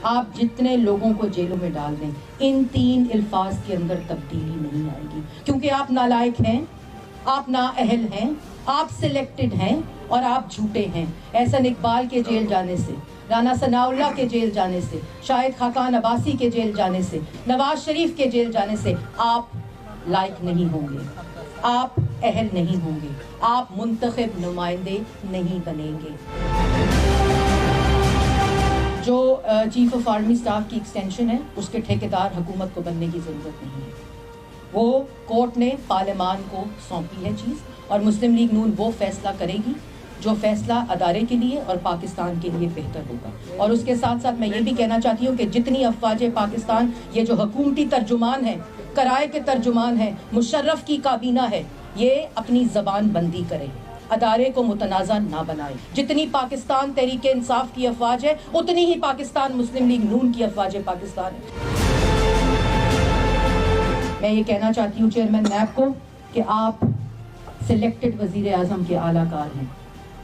آپ جتنے لوگوں کو جیلوں میں ڈال دیں، ان 3 الفاظ کے اندر تبدیلی نہیں آئے گی، کیونکہ آپ نالائق ہیں، آپ نااہل ہیں، آپ سلیکٹڈ ہیں اور آپ جھوٹے ہیں۔ احسن اقبال کے جیل جانے سے، رانا ثناء اللہ کے جیل جانے سے، شاہد خاقان عباسی کے جیل جانے سے، نواز شریف کے جیل جانے سے آپ لائق نہیں ہوں گے، آپ اہل نہیں ہوں گے، آپ منتخب نمائندے نہیں بنیں گے۔ جو چیف آف آرمی اسٹاف کی ایکسٹینشن ہے، اس کے ٹھیکیدار حکومت کو بننے کی ضرورت نہیں ہے۔ وہ کورٹ نے پارلیمان کو سونپی ہے چیز، اور مسلم لیگ نون وہ فیصلہ کرے گی جو فیصلہ ادارے کے لیے اور پاکستان کے لیے بہتر ہوگا۔ اور اس کے ساتھ ساتھ میں یہ بھی کہنا چاہتی ہوں کہ جتنی افواج پاکستان، یہ جو حکومتی ترجمان ہیں، کرائے کے ترجمان ہیں، مشرف کی کابینہ ہے، یہ اپنی زبان بندی کرے، ادارے کو متنازع نہ بنائے۔ جتنی پاکستان تحریک انصاف کی افواج ہے، اتنی ہی پاکستان مسلم لیگ نون کی افواج پاکستان ہے۔ میں یہ کہنا چاہتی ہوں چیئرمین نیب کو کہ آپ سلیکٹڈ وزیر اعظم کے اعلیٰ کار ہیں،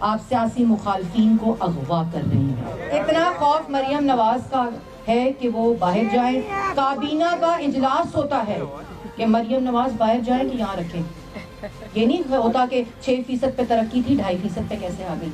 آپ سیاسی مخالفین کو اغوا کر رہے ہیں۔ اتنا خوف مریم نواز کا ہے کہ وہ باہر جائیں، کابینہ کا اجلاس ہوتا ہے کہ مریم نواز باہر جائیں کہ یہاں رکھیں۔ یہ نہیں ہوتا کہ 6% پہ ترقی تھی 2.5% پہ کیسے آ گئی۔